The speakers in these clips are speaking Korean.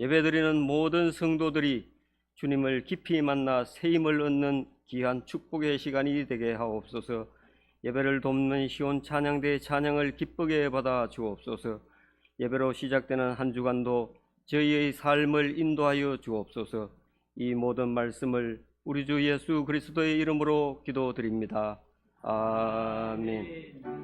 예배드리는 모든 성도들이 주님을 깊이 만나 새 힘을 얻는 귀한 축복의 시간이 되게 하옵소서. 예배를 돕는 시온 찬양대의 찬양을 기쁘게 받아 주옵소서. 예배로 시작되는 한 주간도 저희의 삶을 인도하여 주옵소서. 이 모든 말씀을 우리 주 예수 그리스도의 이름으로 기도드립니다. 아멘.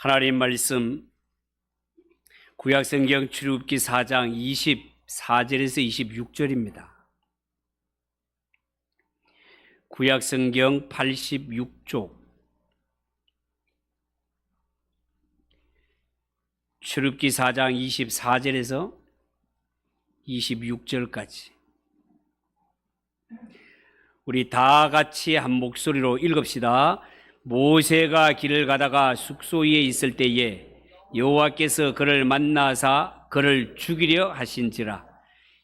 하나님 말씀 구약성경 출애굽기 4장 24절에서 26절입니다. 구약성경 86쪽 출애굽기 4장 24절에서 26절까지 우리 다 같이 한 목소리로 읽읍시다. 모세가 길을 가다가 숙소에 있을 때에 여호와께서 그를 만나사 그를 죽이려 하신지라.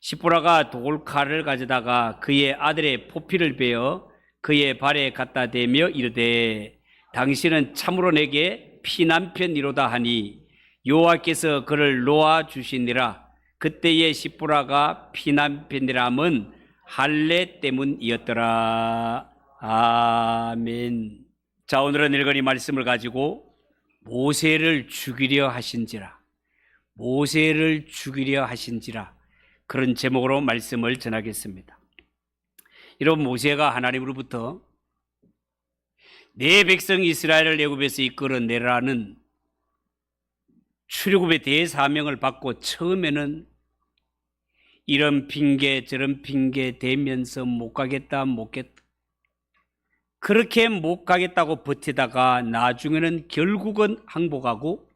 시보라가 돌칼을 가져다가 그의 아들의 포피를 베어 그의 발에 갖다 대며 이르되 당신은 참으로 내게 피난편이로다 하니 여호와께서 그를 놓아 주시니라. 그때의 시보라가 피난편이람은 할례 때문이었더라. 아멘. 자, 오늘은 읽은 이 말씀을 가지고 모세를 죽이려 하신지라, 모세를 죽이려 하신지라, 그런 제목으로 말씀을 전하겠습니다. 여러분, 모세가 하나님으로부터 내 백성 이스라엘을 애굽에서 이끌어내라는 출애굽의 대사명을 받고 처음에는 이런 핑계 저런 핑계 대면서 못 가겠다 그렇게 못 가겠다고 버티다가 나중에는 결국은 항복하고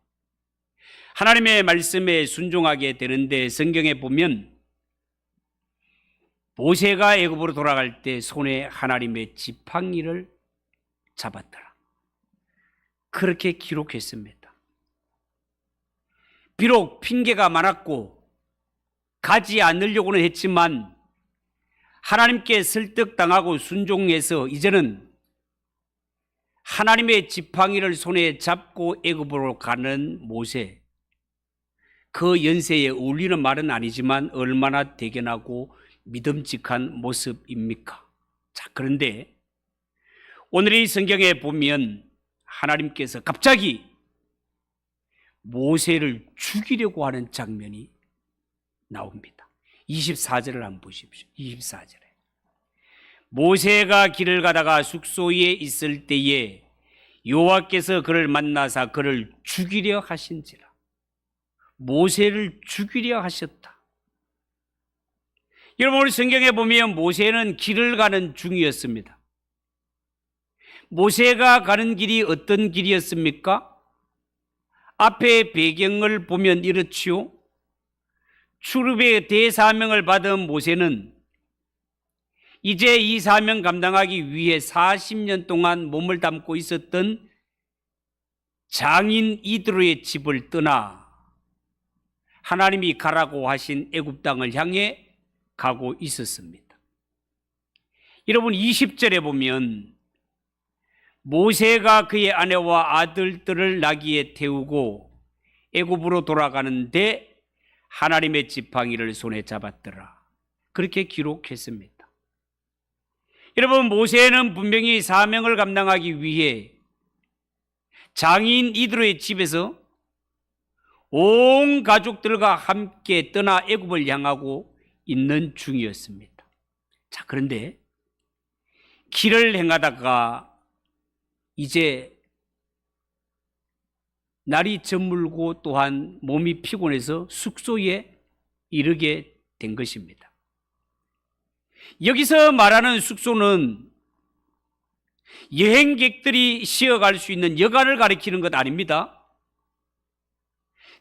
하나님의 말씀에 순종하게 되는데, 성경에 보면 모세가 애굽으로 돌아갈 때 손에 하나님의 지팡이를 잡았더라, 그렇게 기록했습니다. 비록 핑계가 많았고 가지 않으려고는 했지만 하나님께 설득당하고 순종해서 이제는 하나님의 지팡이를 손에 잡고 애굽으로 가는 모세, 그 연세에 어울리는 말은 아니지만 얼마나 대견하고 믿음직한 모습입니까? 자, 그런데 오늘 이 성경에 보면 하나님께서 갑자기 모세를 죽이려고 하는 장면이 나옵니다. 24절을 한번 보십시오. 24절에 모세가 길을 가다가 숙소에 있을 때에 여호와께서 그를 만나사 그를 죽이려 하신지라. 모세를 죽이려 하셨다. 여러분, 오늘 성경에 보면 모세는 길을 가는 중이었습니다. 모세가 가는 길이 어떤 길이었습니까? 앞에 배경을 보면 이렇지요. 출애굽의 대사명을 받은 모세는 이제 이 사명 감당하기 위해 40년 동안 몸을 담고 있었던 장인 이드로의 집을 떠나 하나님이 가라고 하신 애굽 땅을 향해 가고 있었습니다. 여러분, 20절에 보면 모세가 그의 아내와 아들들을 나귀에 태우고 애굽으로 돌아가는데 하나님의 지팡이를 손에 잡았더라, 그렇게 기록했습니다. 여러분, 모세는 분명히 사명을 감당하기 위해 장인 이드로의 집에서 온 가족들과 함께 떠나 애굽을 향하고 있는 중이었습니다. 자, 그런데 길을 행하다가 이제 날이 저물고 또한 몸이 피곤해서 숙소에 이르게 된 것입니다. 여기서 말하는 숙소는 여행객들이 쉬어갈 수 있는 여가를 가리키는 것 아닙니다.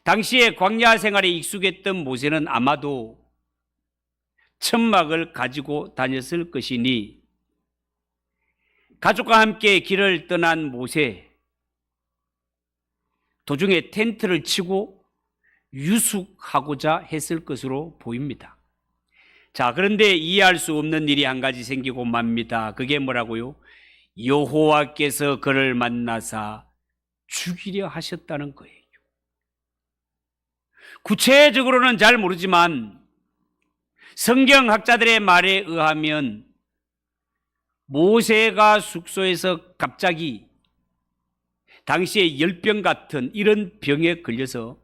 당시에 광야 생활에 익숙했던 모세는 아마도 천막을 가지고 다녔을 것이니 가족과 함께 길을 떠난 모세, 도중에 텐트를 치고 유숙하고자 했을 것으로 보입니다. 자, 그런데 이해할 수 없는 일이 한 가지 생기고 맙니다. 그게 뭐라고요? 여호와께서 그를 만나사 죽이려 하셨다는 거예요. 구체적으로는 잘 모르지만 성경학자들의 말에 의하면 모세가 숙소에서 갑자기 당시에 열병 같은 이런 병에 걸려서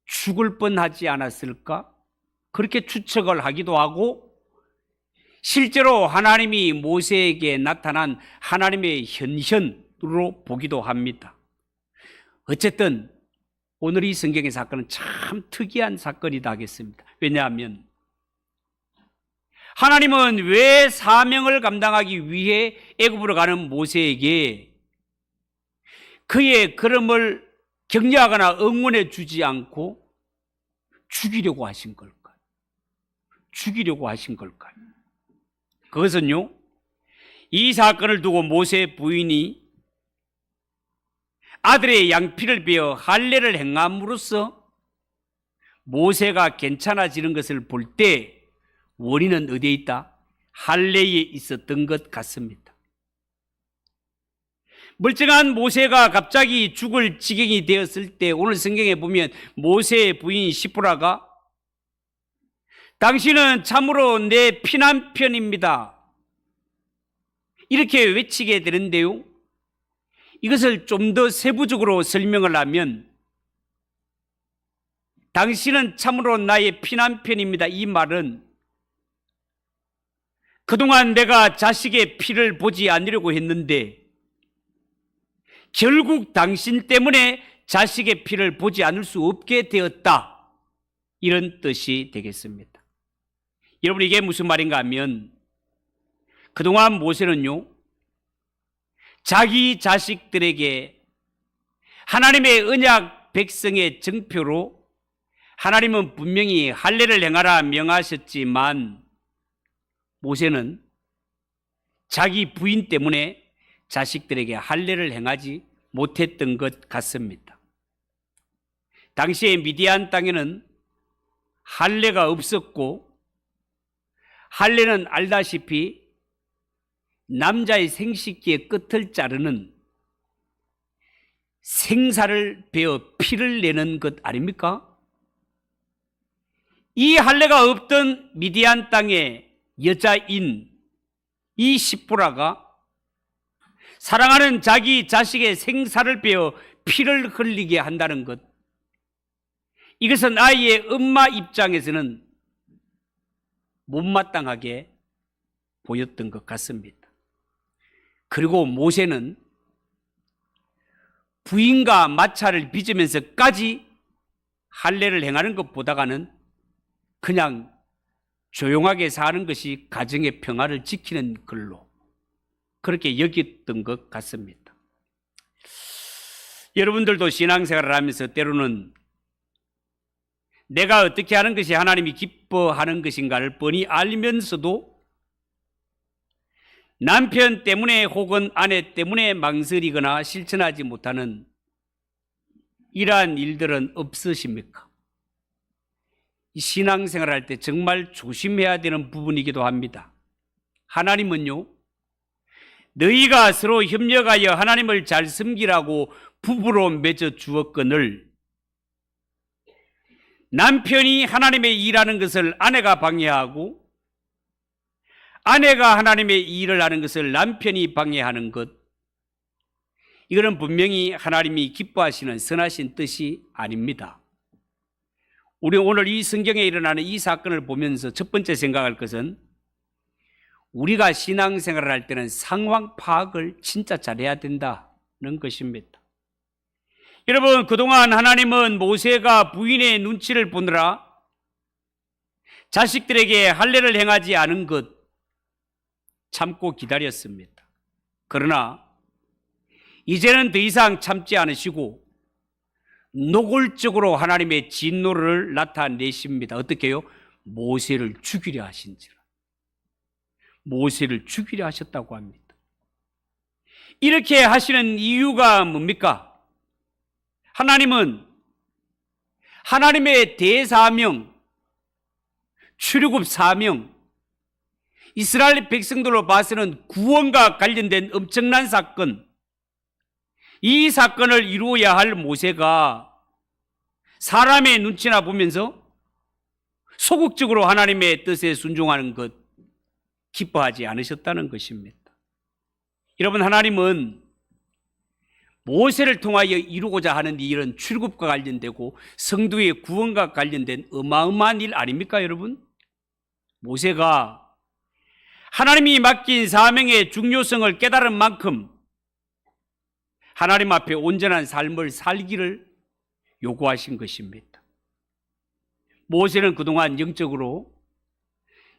죽을 뻔하지 않았을까? 그렇게 추측을 하기도 하고, 실제로 하나님이 모세에게 나타난 하나님의 현현으로 보기도 합니다. 어쨌든 오늘 이 성경의 사건은 참 특이한 사건이다 하겠습니다. 왜냐하면 하나님은 왜 사명을 감당하기 위해 애굽으로 가는 모세에게 그의 걸음을 격려하거나 응원해 주지 않고 죽이려고 하신 걸까요? 죽이려고 하신 걸까요? 그것은요, 이 사건을 두고 모세 부인이 아들의 양피를 베어 할례를 행함으로써 모세가 괜찮아지는 것을 볼 때 원인은 어디에 있다? 할례에 있었던 것 같습니다. 멀쩡한 모세가 갑자기 죽을 지경이 되었을 때 오늘 성경에 보면 모세의 부인 시프라가 당신은 참으로 내 피난편입니다, 이렇게 외치게 되는데요, 이것을 좀 더 세부적으로 설명을 하면 당신은 참으로 나의 피난편입니다, 이 말은 그동안 내가 자식의 피를 보지 않으려고 했는데 결국 당신 때문에 자식의 피를 보지 않을 수 없게 되었다, 이런 뜻이 되겠습니다. 여러분, 이게 무슨 말인가 하면 그동안 모세는요, 자기 자식들에게 하나님의 언약 백성의 증표로 하나님은 분명히 할례를 행하라 명하셨지만 모세는 자기 부인 때문에 자식들에게 할례를 행하지 못했던 것 같습니다. 당시에 미디안 땅에는 할례가 없었고, 할례는 알다시피 남자의 생식기의 끝을 자르는 생사를 베어 피를 내는 것 아닙니까? 이 할례가 없던 미디안 땅의 여자인 이 시프라가 사랑하는 자기 자식의 생사를 베어 피를 흘리게 한다는 것, 이것은 아이의 엄마 입장에서는 못마땅하게 보였던 것 같습니다. 그리고 모세는 부인과 마차를 빚으면서까지 할례를 행하는 것보다는 그냥 조용하게 사는 것이 가정의 평화를 지키는 걸로 그렇게 여겼던 것 같습니다. 여러분들도 신앙생활을 하면서 때로는 내가 어떻게 하는 것이 하나님이 기뻐하는 것인가를 뻔히 알면서도 남편 때문에 혹은 아내 때문에 망설이거나 실천하지 못하는 이러한 일들은 없으십니까? 신앙생활을 할 때 정말 조심해야 되는 부분이기도 합니다. 하나님은요, 너희가 서로 협력하여 하나님을 잘 섬기라고 부부로 맺어 주었거늘 남편이 하나님의 일하는 것을 아내가 방해하고 아내가 하나님의 일을 하는 것을 남편이 방해하는 것, 이거는 분명히 하나님이 기뻐하시는 선하신 뜻이 아닙니다. 우리 오늘 이 성경에 일어나는 이 사건을 보면서 첫 번째 생각할 것은 우리가 신앙생활을 할 때는 상황 파악을 진짜 잘해야 된다는 것입니다. 여러분, 그동안 하나님은 모세가 부인의 눈치를 보느라 자식들에게 할례를 행하지 않은 것 참고 기다렸습니다. 그러나 이제는 더 이상 참지 않으시고 노골적으로 하나님의 진노를 나타내십니다. 어떻게 해요? 모세를 죽이려 하신지라. 모세를 죽이려 하셨다고 합니다. 이렇게 하시는 이유가 뭡니까? 하나님은 하나님의 대사명, 출애굽 사명, 이스라엘 백성들로 봐서는 구원과 관련된 엄청난 사건, 이 사건을 이루어야 할 모세가 사람의 눈치나 보면서 소극적으로 하나님의 뜻에 순종하는 것 기뻐하지 않으셨다는 것입니다. 여러분, 하나님은 모세를 통하여 이루고자 하는 일은 출애굽과 관련되고 성도의 구원과 관련된 어마어마한 일 아닙니까, 여러분? 모세가 하나님이 맡긴 사명의 중요성을 깨달은 만큼 하나님 앞에 온전한 삶을 살기를 요구하신 것입니다. 모세는 그동안 영적으로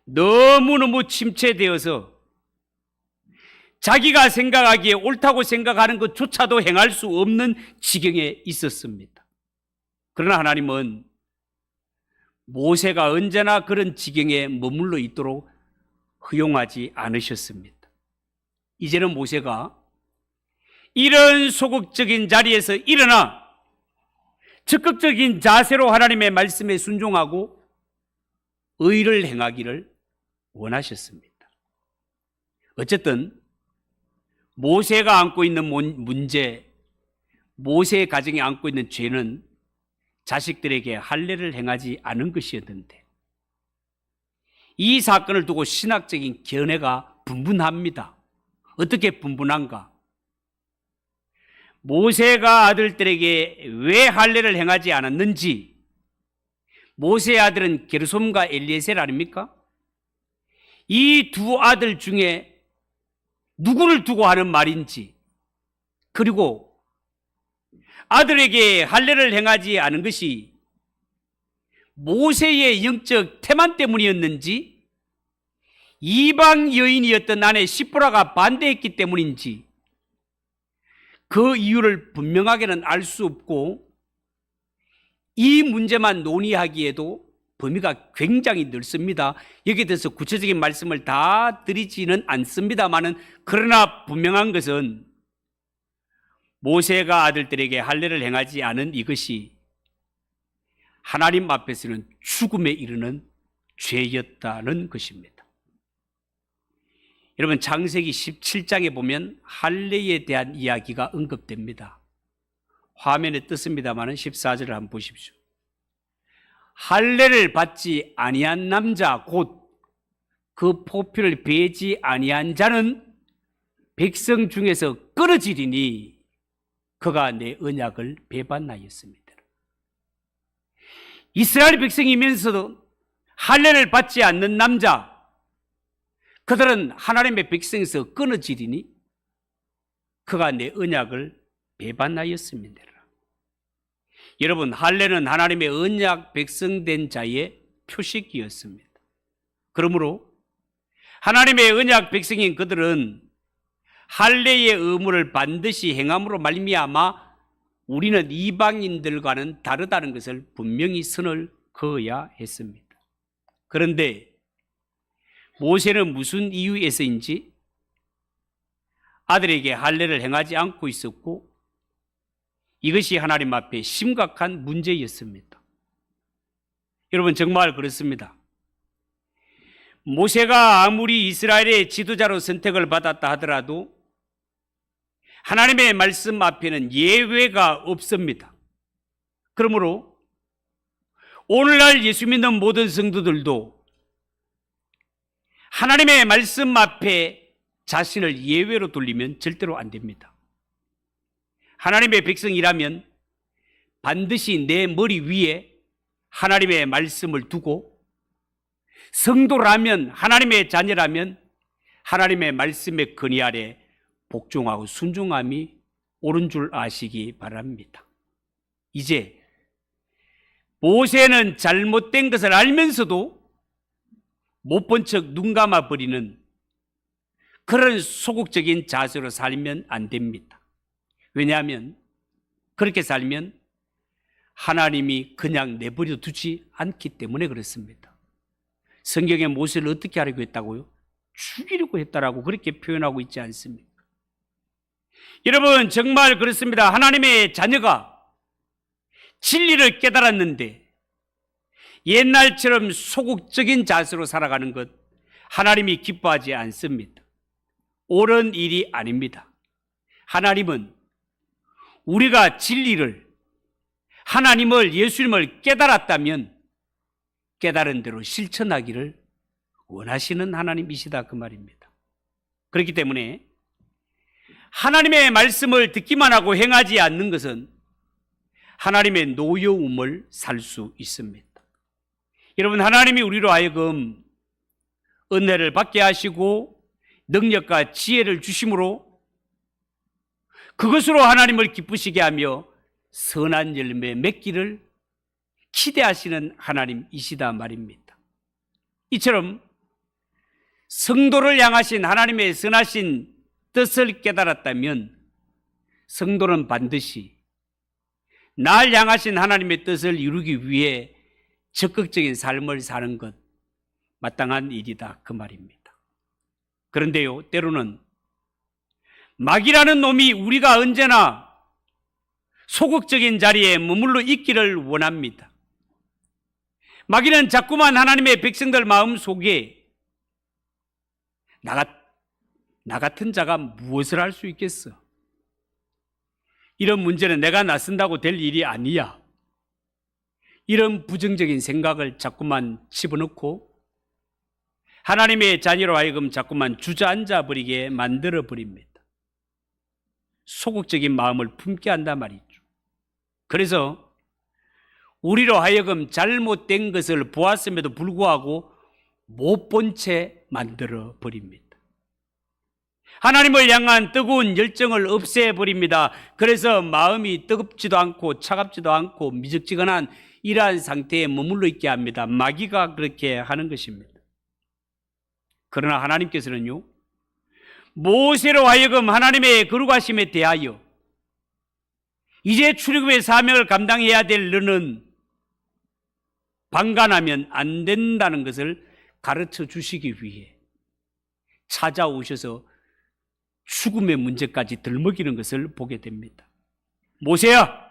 너무너무 침체되어서 자기가 생각하기에 옳다고 생각하는 것조차도 행할 수 없는 지경에 있었습니다. 그러나 하나님은 모세가 언제나 그런 지경에 머물러 있도록 허용하지 않으셨습니다. 이제는 모세가 이런 소극적인 자리에서 일어나 적극적인 자세로 하나님의 말씀에 순종하고 의를 행하기를 원하셨습니다. 어쨌든 모세가 안고 있는 문제, 모세의 가정이 안고 있는 죄는 자식들에게 할례를 행하지 않은 것이었는데, 이 사건을 두고 신학적인 견해가 분분합니다. 어떻게 분분한가? 모세가 아들들에게 왜 할례를 행하지 않았는지, 모세의 아들은 게르솜과 엘리에셀 아닙니까? 이 두 아들 중에 누구를 두고 하는 말인지, 그리고 아들에게 할례를 행하지 않은 것이 모세의 영적 태만 때문이었는지, 이방 여인이었던 아내 시보라가 반대했기 때문인지 그 이유를 분명하게는 알 수 없고, 이 문제만 논의하기에도 범위가 굉장히 넓습니다. 여기에 대해서 구체적인 말씀을 다 드리지는 않습니다만은, 그러나 분명한 것은 모세가 아들들에게 할례를 행하지 않은 이것이 하나님 앞에서는 죽음에 이르는 죄였다는 것입니다. 여러분, 창세기 17장에 보면 할례에 대한 이야기가 언급됩니다. 화면에 떴습니다마는 14절을 한번 보십시오. 할례를 받지 아니한 남자 곧 그 포표를 베지 아니한 자는 백성 중에서 끊어지리니 그가 내 언약을 배반하였습니다. 이스라엘 백성이면서도 할례를 받지 않는 남자, 그들은 하나님의 백성에서 끊어지리니 그가 내 언약을 배반하였습니다. 여러분, 할례는 하나님의 언약 백성된 자의 표식이었습니다. 그러므로 하나님의 언약 백성인 그들은 할례의 의무를 반드시 행함으로 말미암아 우리는 이방인들과는 다르다는 것을 분명히 선을 그어야 했습니다. 그런데 모세는 무슨 이유에서인지 아들에게 할례를 행하지 않고 있었고, 이것이 하나님 앞에 심각한 문제였습니다. 여러분, 정말 그렇습니다. 모세가 아무리 이스라엘의 지도자로 선택을 받았다 하더라도 하나님의 말씀 앞에는 예외가 없습니다. 그러므로 오늘날 예수 믿는 모든 성도들도 하나님의 말씀 앞에 자신을 예외로 돌리면 절대로 안 됩니다. 하나님의 백성이라면 반드시 내 머리 위에 하나님의 말씀을 두고, 성도라면, 하나님의 자녀라면 하나님의 말씀의 근위 아래 복종하고 순종함이 옳은 줄 아시기 바랍니다. 이제 모세는 잘못된 것을 알면서도 못 본 척 눈 감아버리는 그런 소극적인 자세로 살면 안 됩니다. 왜냐하면 그렇게 살면 하나님이 그냥 내버려 두지 않기 때문에 그렇습니다. 성경에 모세를 어떻게 하려고 했다고요? 죽이려고 했다라고 그렇게 표현하고 있지 않습니까? 여러분, 정말 그렇습니다. 하나님의 자녀가 진리를 깨달았는데 옛날처럼 소극적인 자세로 살아가는 것 하나님이 기뻐하지 않습니다. 옳은 일이 아닙니다. 하나님은 우리가 진리를, 하나님을, 예수님을 깨달았다면 깨달은 대로 실천하기를 원하시는 하나님이시다 그 말입니다. 그렇기 때문에 하나님의 말씀을 듣기만 하고 행하지 않는 것은 하나님의 노여움을 살 수 있습니다. 여러분, 하나님이 우리로 하여금 은혜를 받게 하시고 능력과 지혜를 주심으로 그것으로 하나님을 기쁘시게 하며 선한 열매 맺기를 기대하시는 하나님이시다 말입니다. 이처럼 성도를 향하신 하나님의 선하신 뜻을 깨달았다면 성도는 반드시 날 향하신 하나님의 뜻을 이루기 위해 적극적인 삶을 사는 것 마땅한 일이다 그 말입니다. 그런데요, 때로는 마귀라는 놈이 우리가 언제나 소극적인 자리에 머물러 있기를 원합니다. 마귀는 자꾸만 하나님의 백성들 마음 속에 나 같은 자가 무엇을 할 수 있겠어? 이런 문제는 내가 나선다고 될 일이 아니야. 이런 부정적인 생각을 자꾸만 집어넣고 하나님의 자녀로 하여금 자꾸만 주저앉아 버리게 만들어 버립니다. 소극적인 마음을 품게 한단 말이죠. 그래서 우리로 하여금 잘못된 것을 보았음에도 불구하고 못 본 채 만들어 버립니다. 하나님을 향한 뜨거운 열정을 없애버립니다. 그래서 마음이 뜨겁지도 않고 차갑지도 않고 미적지근한 이러한 상태에 머물러 있게 합니다. 마귀가 그렇게 하는 것입니다. 그러나 하나님께서는요, 모세로 하여금 하나님의 거룩하심에 대하여 이제 출애굽의 사명을 감당해야 될 너는 방관하면 안 된다는 것을 가르쳐 주시기 위해 찾아오셔서 죽음의 문제까지 들먹이는 것을 보게 됩니다. 모세야,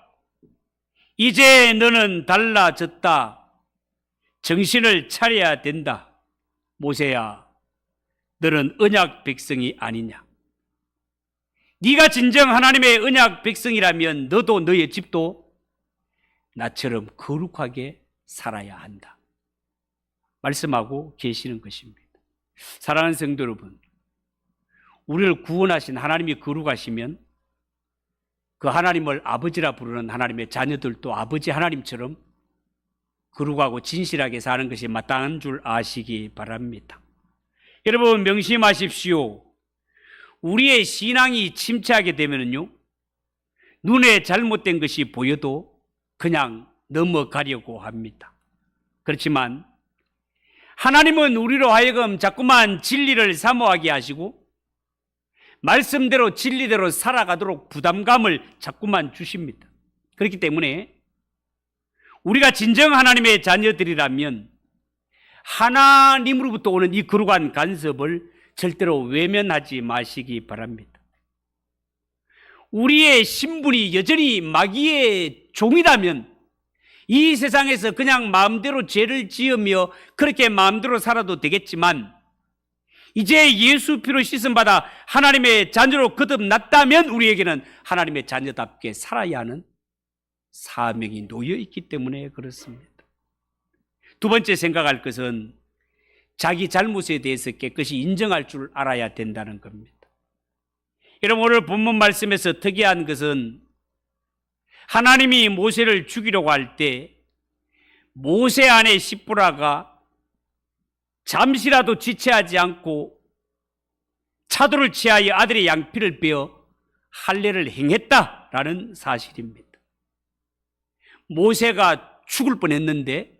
이제 너는 달라졌다. 정신을 차려야 된다. 모세야, 너는 언약 백성이 아니냐? 네가 진정 하나님의 언약 백성이라면 너도 너의 집도 나처럼 거룩하게 살아야 한다. 말씀하고 계시는 것입니다. 사랑하는 성도 여러분, 우리를 구원하신 하나님이 거룩하시면 그 하나님을 아버지라 부르는 하나님의 자녀들도 아버지 하나님처럼 거룩하고 진실하게 사는 것이 마땅한 줄 아시기 바랍니다. 여러분, 명심하십시오. 우리의 신앙이 침체하게 되면요, 눈에 잘못된 것이 보여도 그냥 넘어가려고 합니다. 그렇지만 하나님은 우리로 하여금 자꾸만 진리를 사모하게 하시고 말씀대로 진리대로 살아가도록 부담감을 자꾸만 주십니다. 그렇기 때문에 우리가 진정 하나님의 자녀들이라면 하나님으로부터 오는 이 거룩한 간섭을 절대로 외면하지 마시기 바랍니다. 우리의 신분이 여전히 마귀의 종이라면 이 세상에서 그냥 마음대로 죄를 지으며 그렇게 마음대로 살아도 되겠지만 이제 예수 피로 씻음받아 하나님의 자녀로 거듭났다면 우리에게는 하나님의 자녀답게 살아야 하는 사명이 놓여 있기 때문에 그렇습니다. 두 번째 생각할 것은 자기 잘못에 대해서 깨끗이 인정할 줄 알아야 된다는 겁니다. 여러분, 오늘 본문 말씀에서 특이한 것은 하나님이 모세를 죽이려고 할 때 모세 아내 시므라가 잠시라도 지체하지 않고 차도를 취하여 아들의 양피를 빼어 할례를 행했다라는 사실입니다. 모세가 죽을 뻔했는데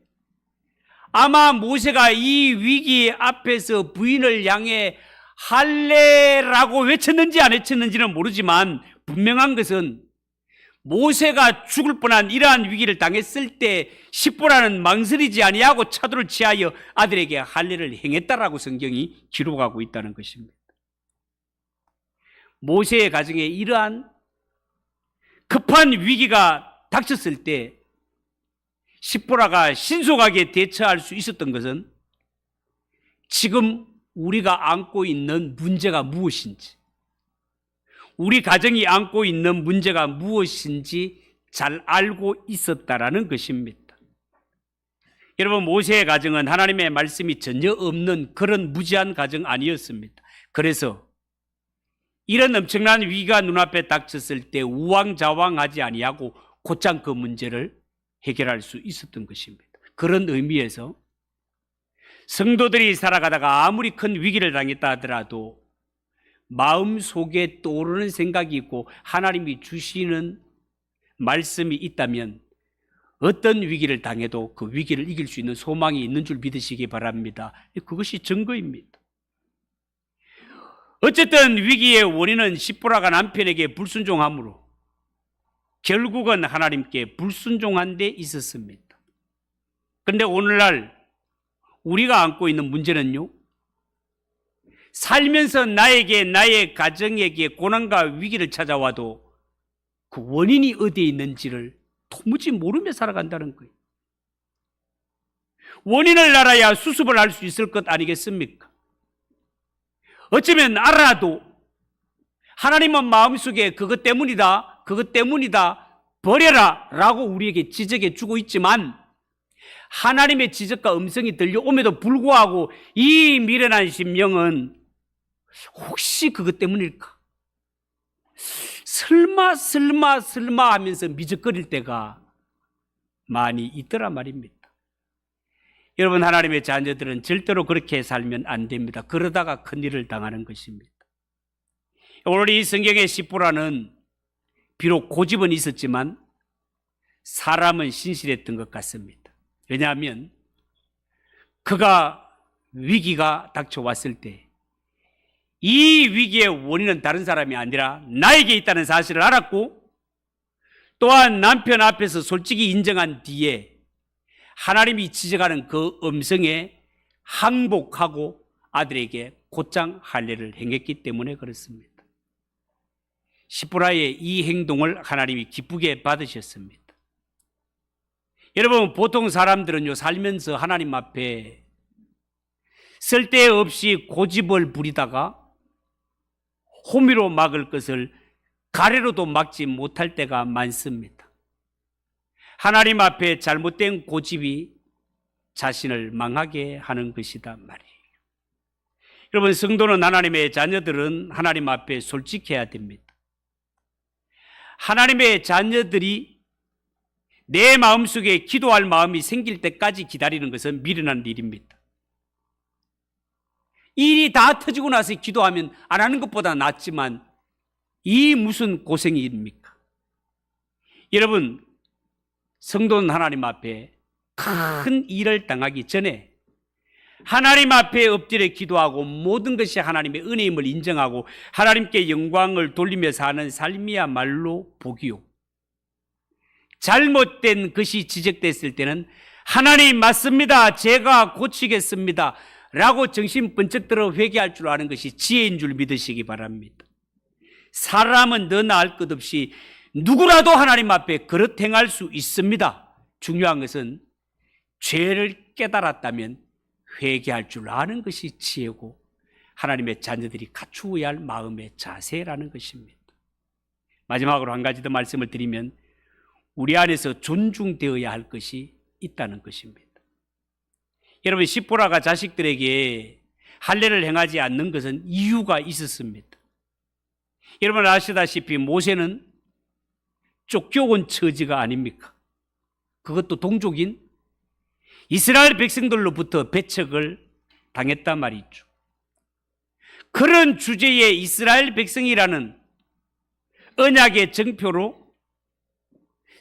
아마 모세가 이 위기 앞에서 부인을 향해 할례라고 외쳤는지 안 외쳤는지는 모르지만 분명한 것은 모세가 죽을 뻔한 이러한 위기를 당했을 때 십보라는 망설이지 아니하고 차도를 취하여 아들에게 할례를 행했다라고 성경이 기록하고 있다는 것입니다. 모세의 가정에 이러한 급한 위기가 닥쳤을 때 십보라가 신속하게 대처할 수 있었던 것은 지금 우리가 안고 있는 문제가 무엇인지, 우리 가정이 안고 있는 문제가 무엇인지 잘 알고 있었다라는 것입니다. 여러분, 모세의 가정은 하나님의 말씀이 전혀 없는 그런 무지한 가정 아니었습니다. 그래서 이런 엄청난 위기가 눈앞에 닥쳤을 때 우왕좌왕하지 아니하고 곧장 그 문제를 해결할 수 있었던 것입니다. 그런 의미에서 성도들이 살아가다가 아무리 큰 위기를 당했다 하더라도 마음속에 떠오르는 생각이 있고 하나님이 주시는 말씀이 있다면 어떤 위기를 당해도 그 위기를 이길 수 있는 소망이 있는 줄 믿으시기 바랍니다. 그것이 증거입니다. 어쨌든 위기의 원인은 십보라가 남편에게 불순종함으로 결국은 하나님께 불순종한 데 있었습니다. 그런데 오늘날 우리가 안고 있는 문제는요, 살면서 나에게, 나의 가정에게 고난과 위기를 찾아와도 그 원인이 어디에 있는지를 도무지 모르며 살아간다는 거예요. 원인을 알아야 수습을 할 수 있을 것 아니겠습니까? 어쩌면 알아도 하나님은 마음속에 그것 때문이다, 버려라 라고 우리에게 지적해 주고 있지만 하나님의 지적과 음성이 들려옴에도 불구하고 이 미련한 심령은 혹시 그것 때문일까? 설마 하면서 미적거릴 때가 많이 있더라 말입니다. 여러분, 하나님의 자녀들은 절대로 그렇게 살면 안 됩니다. 그러다가 큰일을 당하는 것입니다. 오늘 이 성경의 십보라는 비록 고집은 있었지만 사람은 신실했던 것 같습니다. 왜냐하면 그가 위기가 닥쳐왔을 때 이 위기의 원인은 다른 사람이 아니라 나에게 있다는 사실을 알았고 또한 남편 앞에서 솔직히 인정한 뒤에 하나님이 지적하는 그 음성에 항복하고 아들에게 곧장 할례를 행했기 때문에 그렇습니다. 십보라의 이 행동을 하나님이 기쁘게 받으셨습니다. 여러분, 보통 사람들은요, 살면서 하나님 앞에 쓸데없이 고집을 부리다가 호미로 막을 것을 가래로도 막지 못할 때가 많습니다. 하나님 앞에 잘못된 고집이 자신을 망하게 하는 것이다 말이에요. 여러분, 성도는 하나님의 자녀들은 하나님 앞에 솔직해야 됩니다. 하나님의 자녀들이 내 마음속에 기도할 마음이 생길 때까지 기다리는 것은 미련한 일입니다. 일이 다 터지고 나서 기도하면 안 하는 것보다 낫지만 이 무슨 고생입니까? 여러분, 성도는 하나님 앞에 큰 일을 당하기 전에 하나님 앞에 엎드려 기도하고 모든 것이 하나님의 은혜임을 인정하고 하나님께 영광을 돌리며 사는 삶이야말로 복이요, 잘못된 것이 지적됐을 때는 하나님 맞습니다, 제가 고치겠습니다 라고 정신 번쩍 들어 회개할 줄 아는 것이 지혜인 줄 믿으시기 바랍니다. 사람은 너나 할 것 없이 누구라도 하나님 앞에 그릇 행할 수 있습니다. 중요한 것은 죄를 깨달았다면 회개할 줄 아는 것이 지혜고 하나님의 자녀들이 갖추어야 할 마음의 자세라는 것입니다. 마지막으로 한 가지 더 말씀을 드리면 우리 안에서 존중되어야 할 것이 있다는 것입니다. 여러분, 십보라가 자식들에게 할례를 행하지 않는 것은 이유가 있었습니다. 여러분 아시다시피 모세는 쫓겨온 처지가 아닙니까? 그것도 동족인 이스라엘 백성들로부터 배척을 당했단 말이죠. 그런 주제에 이스라엘 백성이라는 언약의 정표로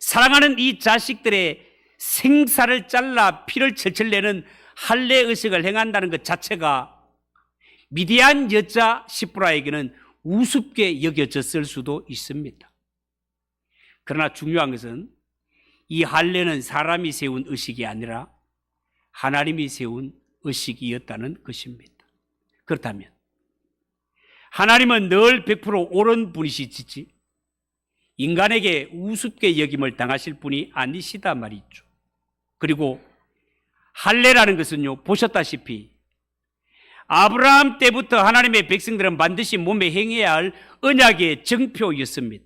사랑하는 이 자식들의 생사를 잘라 피를 철철 내는 할례 의식을 행한다는 것 자체가 미디안 여자 십보라에게는 우습게 여겨졌을 수도 있습니다. 그러나 중요한 것은 이 할례는 사람이 세운 의식이 아니라 하나님이 세운 의식이었다는 것입니다. 그렇다면 하나님은 늘 100% 옳은 분이시지 인간에게 우습게 여김을 당하실 분이 아니시다 말이죠. 그리고 할례라는 것은요, 보셨다시피 아브라함 때부터 하나님의 백성들은 반드시 몸에 행해야 할 언약의 정표였습니다.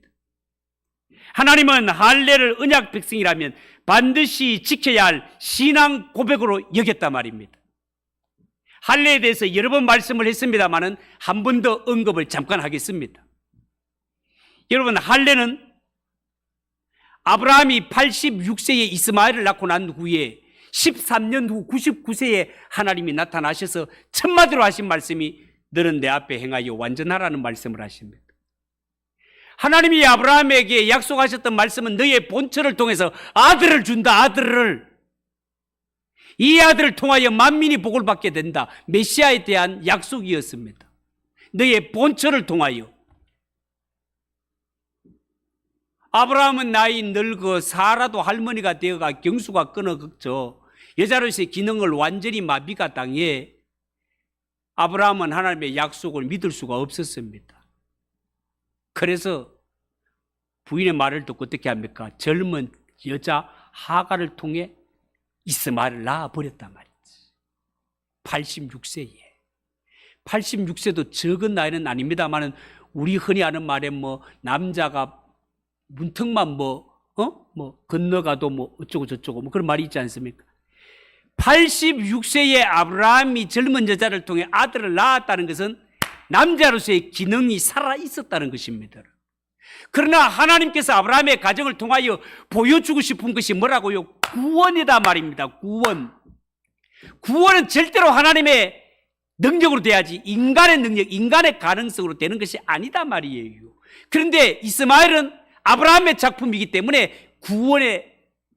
하나님은 할례를 언약 백성이라면 반드시 지켜야 할 신앙 고백으로 여겼단 말입니다. 할례에 대해서 여러 번 말씀을 했습니다마는 한 번 더 언급을 잠깐 하겠습니다. 여러분, 할례는 아브라함이 86세에 이스마엘을 낳고 난 후에 13년 후 99세에 하나님이 나타나셔서 첫마디로 하신 말씀이 너는 내 앞에 행하여 완전하라는 말씀을 하십니다. 하나님이 아브라함에게 약속하셨던 말씀은 너의 본처를 통해서 아들을 준다, 아들을. 이 아들을 통하여 만민이 복을 받게 된다. 메시아에 대한 약속이었습니다. 너의 본처를 통하여. 아브라함은 나이 늙어 사라도 할머니가 되어가 경수가 끊어 걷죠. 여자로서의 기능을 완전히 마비가 당해 아브라함은 하나님의 약속을 믿을 수가 없었습니다. 그래서 부인의 말을 듣고 어떻게 합니까? 젊은 여자 하가를 통해 이스마엘을 낳아버렸단 말이지. 86세에. 86세도 적은 나이는 아닙니다만 우리 흔히 하는 말에 남자가 문턱만 건너가도 어쩌고 저쩌고 그런 말이 있지 않습니까? 86세의 아브라함이 젊은 여자를 통해 아들을 낳았다는 것은 남자로서의 기능이 살아있었다는 것입니다. 그러나 하나님께서 아브라함의 가정을 통하여 보여주고 싶은 것이 뭐라고요? 구원이다 말입니다. 구원은 절대로 하나님의 능력으로 돼야지 인간의 능력, 인간의 가능성으로 되는 것이 아니다 말이에요. 그런데 이스마엘은 아브라함의 작품이기 때문에 구원의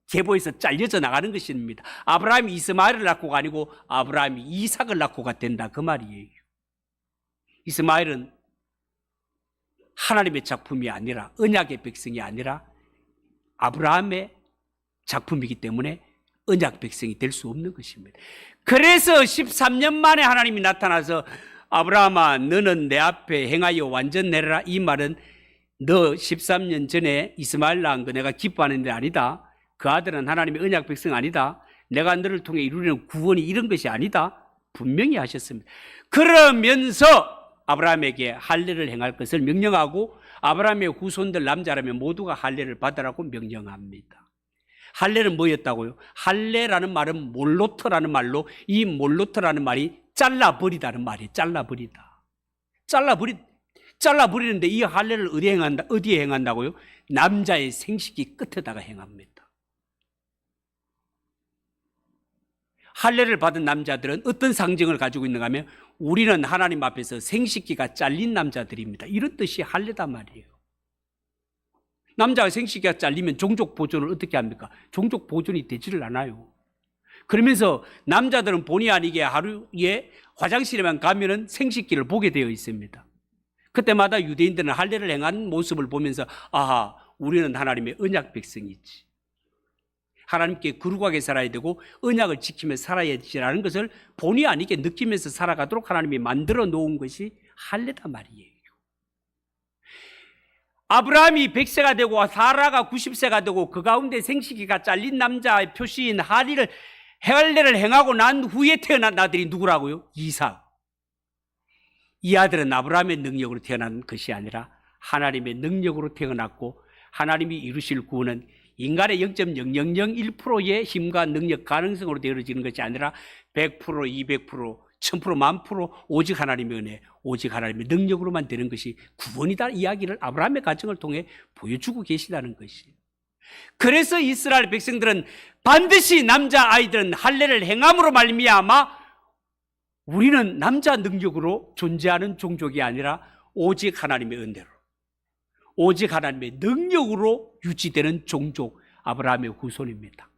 계보에서 잘려져 나가는 것입니다. 아브라함이 이스마엘을 낳고가 아니고 아브라함이 이삭을 낳고가 된다 그 말이에요. 이스마엘은 하나님의 작품이 아니라 언약의 백성이 아니라 아브라함의 작품이기 때문에 언약 백성이 될 수 없는 것입니다. 그래서 13년 만에 하나님이 나타나서 아브라함아 너는 내 앞에 행하여 완전내라. 이 말은 너 13년 전에 이스마엘 낳은 거 내가 기뻐하는 데 아니다. 그 아들은 하나님의 언약 백성 아니다. 내가 너를 통해 이루려는 구원이 이런 것이 아니다. 분명히 하셨습니다. 그러면서 아브라함에게 할례를 행할 것을 명령하고 아브라함의 후손들 남자라면 모두가 할례를 받으라고 명령합니다. 할례는 뭐였다고요? 할례라는 말은 몰로터라는 말로 이 몰로터라는 말이 잘라버리다는 말이에요. 잘라버리는데 이 할례를 어디에 행한다고요? 남자의 생식기 끝에다가 행합니다. 할례를 받은 남자들은 어떤 상징을 가지고 있는가 하면 우리는 하나님 앞에서 생식기가 잘린 남자들입니다. 이런 뜻이 할례단 말이에요. 남자가 생식기가 잘리면 종족 보존을 어떻게 합니까? 종족 보존이 되지를 않아요. 그러면서 남자들은 본의 아니게 하루에 화장실에만 가면은 생식기를 보게 되어 있습니다. 그때마다 유대인들은 할례를 행한 모습을 보면서 아하, 우리는 하나님의 언약 백성이지. 하나님께 거룩하게 살아야 되고 언약을 지키며 살아야 되라는 것을 본의 아니게 느끼면서 살아가도록 하나님이 만들어 놓은 것이 할례단 말이에요. 아브라함이 100세가 되고 사라가 90세가 되고 그 가운데 생식기가 잘린 남자의 표시인 할례를 행하고 난 후에 태어난 아들이 누구라고요? 이삭. 이 아들은 아브라함의 능력으로 태어난 것이 아니라 하나님의 능력으로 태어났고 하나님이 이루실 구원은 인간의 0.0001%의 힘과 능력, 가능성으로 되어지는 것이 아니라 100%, 200%, 1000%, 10,000% 오직 하나님의 은혜, 오직 하나님의 능력으로만 되는 것이 구원이다 이야기를 아브라함의 가정을 통해 보여주고 계시다는 것이에요. 그래서 이스라엘 백성들은 반드시 남자아이들은 할례를 행함으로 말미암아 우리는 남자 능력으로 존재하는 종족이 아니라 오직 하나님의 은혜로, 오직 하나님의 능력으로 유지되는 종족, 아브라함의 후손입니다.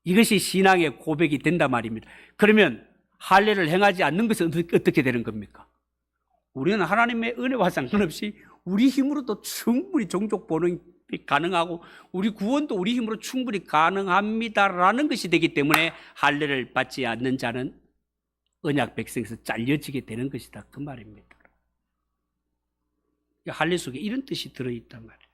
이것이 신앙의 고백이 된단 말입니다. 그러면 할례를 행하지 않는 것은 어떻게 되는 겁니까? 우리는 하나님의 은혜와 상관없이 우리 힘으로도 충분히 종족 가능하고 우리 구원도 우리 힘으로 충분히 가능합니다라는 것이 되기 때문에 할례를 받지 않는 자는 언약 백성에서 잘려지게 되는 것이다, 그 말입니다. 할례 속에 이런 뜻이 들어있단 말이에요.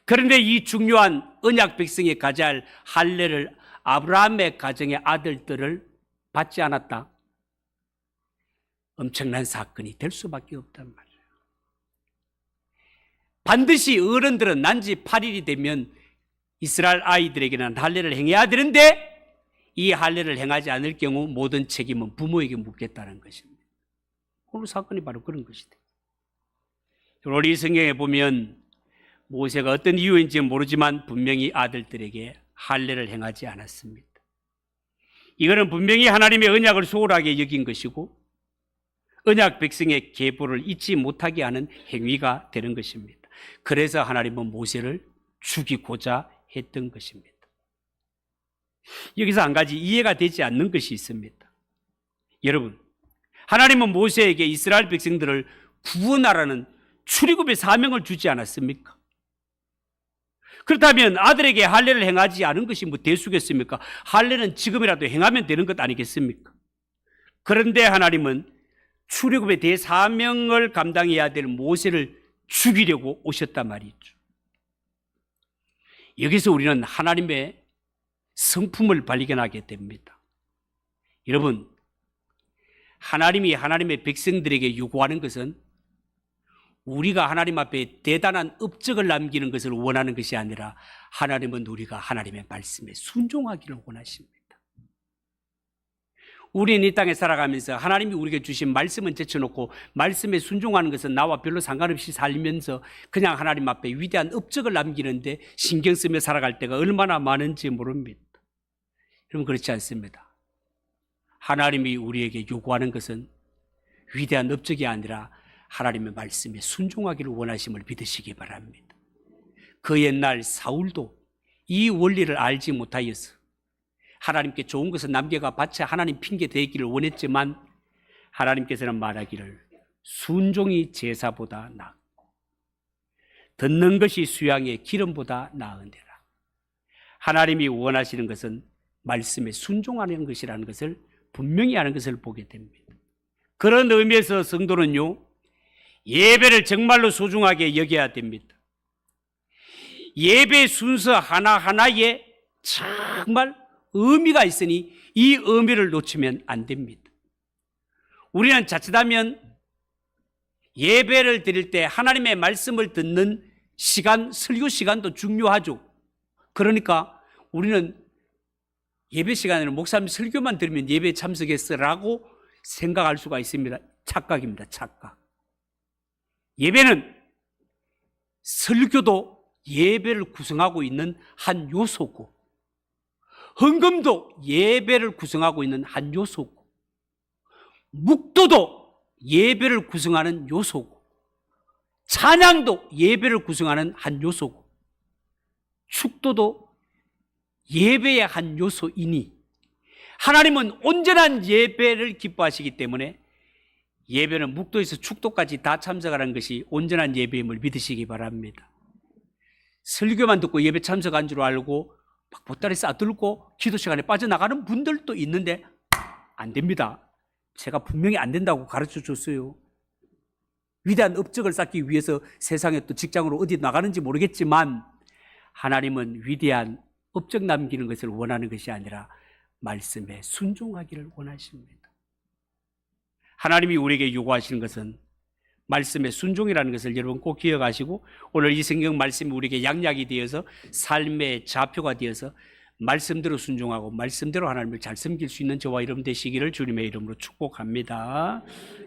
그런데 이 중요한 언약 백성이 가져야 할 할례를 아브라함의 가정의 아들들을 받지 않았다. 엄청난 사건이 될 수밖에 없단 말이에요. 반드시 어른들은 난지 8일이 되면 이스라엘 아이들에게는 할례를 행해야 되는데 이 할례를 행하지 않을 경우 모든 책임은 부모에게 묻겠다는 것입니다. 오늘 사건이 바로 그런 것이다. 우리 성경에 보면 모세가 어떤 이유인지는 모르지만 분명히 아들들에게 할례를 행하지 않았습니다. 이거는 분명히 하나님의 언약을 소홀하게 여긴 것이고 언약 백성의 계보를 잊지 못하게 하는 행위가 되는 것입니다. 그래서 하나님은 모세를 죽이고자 했던 것입니다. 여기서 한 가지 이해가 되지 않는 것이 있습니다. 여러분, 하나님은 모세에게 이스라엘 백성들을 구원하라는 출애굽의 사명을 주지 않았습니까? 그렇다면 아들에게 할례를 행하지 않은 것이 뭐 대수겠습니까? 할례는 지금이라도 행하면 되는 것 아니겠습니까? 그런데 하나님은 출애굽의 대사명을 감당해야 될 모세를 죽이려고 오셨단 말이죠. 여기서 우리는 하나님의 성품을 발견하게 됩니다. 여러분, 하나님이 하나님의 백성들에게 요구하는 것은 우리가 하나님 앞에 대단한 업적을 남기는 것을 원하는 것이 아니라 하나님은 우리가 하나님의 말씀에 순종하기를 원하십니다. 우리는 이 땅에 살아가면서 하나님이 우리에게 주신 말씀은 제쳐놓고 말씀에 순종하는 것은 나와 별로 상관없이 살면서 그냥 하나님 앞에 위대한 업적을 남기는데 신경 쓰며 살아갈 때가 얼마나 많은지 모릅니다. 여러분, 그렇지 않습니다. 하나님이 우리에게 요구하는 것은 위대한 업적이 아니라 하나님의 말씀에 순종하기를 원하심을 믿으시기 바랍니다. 그 옛날 사울도 이 원리를 알지 못하여서 하나님께 좋은 것을 남겨가 바쳐 하나님 핑계 대기를 원했지만 하나님께서는 말하기를 순종이 제사보다 낫고 듣는 것이 수양의 기름보다 나으니라. 하나님이 원하시는 것은 말씀에 순종하는 것이라는 것을 분명히 하는 것을 보게 됩니다. 그런 의미에서 성도는요, 예배를 정말로 소중하게 여겨야 됩니다. 예배 순서 하나하나에 정말 의미가 있으니 이 의미를 놓치면 안 됩니다. 우리는 자칫하면 예배를 드릴 때 하나님의 말씀을 듣는 시간, 설교 시간도 중요하죠. 그러니까 우리는 예배 시간에는 목사님 설교만 들으면 예배에 참석했어라고 생각할 수가 있습니다. 착각입니다. 착각. 예배는 설교도 예배를 구성하고 있는 한 요소고 헌금도 예배를 구성하고 있는 한 요소고 묵도도 예배를 구성하는 요소고 찬양도 예배를 구성하는 한 요소고 축도도 예배의 한 요소이니 하나님은 온전한 예배를 기뻐하시기 때문에 예배는 묵도에서 축도까지 다 참석하는 것이 온전한 예배임을 믿으시기 바랍니다. 설교만 듣고 예배 참석한 줄 알고 막 보따리 싸들고 기도 시간에 빠져나가는 분들도 있는데 안 됩니다. 제가 분명히 안 된다고 가르쳐 줬어요. 위대한 업적을 쌓기 위해서 세상에 또 직장으로 어디 나가는지 모르겠지만 하나님은 위대한 업적 남기는 것을 원하는 것이 아니라 말씀에 순종하기를 원하십니다. 하나님이 우리에게 요구하시는 것은 말씀의 순종이라는 것을 여러분 꼭 기억하시고 오늘 이 성경 말씀이 우리에게 양약이 되어서 삶의 좌표가 되어서 말씀대로 순종하고 말씀대로 하나님을 잘 섬길 수 있는 저와 여러분 되시기를 주님의 이름으로 축복합니다.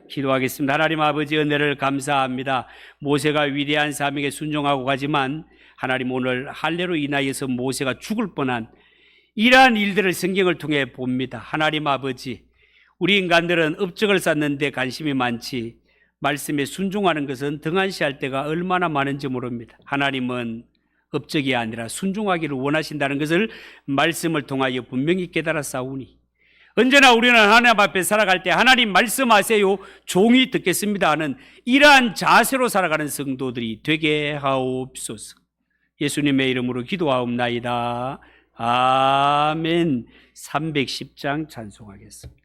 기도하겠습니다. 하나님 아버지 은혜를 감사합니다. 모세가 위대한 사명에 순종하고 가지만 하나님 오늘 할례로 인하여서 모세가 죽을 뻔한 이러한 일들을 성경을 통해 봅니다. 하나님 아버지, 우리 인간들은 업적을 쌓는 데 관심이 많지 말씀에 순종하는 것은 등한시할 때가 얼마나 많은지 모릅니다. 하나님은 업적이 아니라 순종하기를 원하신다는 것을 말씀을 통하여 분명히 깨달아 싸우니 언제나 우리는 하나님 앞에 살아갈 때 하나님 말씀하세요, 종이 듣겠습니다 하는 이러한 자세로 살아가는 성도들이 되게 하옵소서. 예수님의 이름으로 기도하옵나이다. 아멘. 310장 찬송하겠습니다.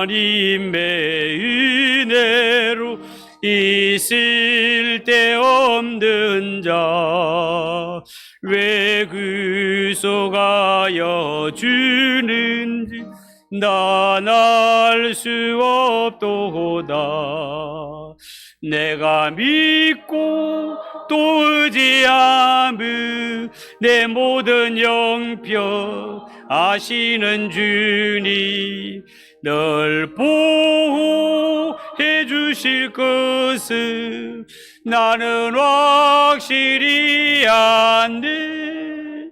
하나님의 은혜로 있을 데 없는 자 왜 구속하여 주는지 난 알 수 없도다. 내가 믿고 또 의지함은 내 모든 영병 아시는 주님 널 보호해 주실 것을 나는 확실히 안네.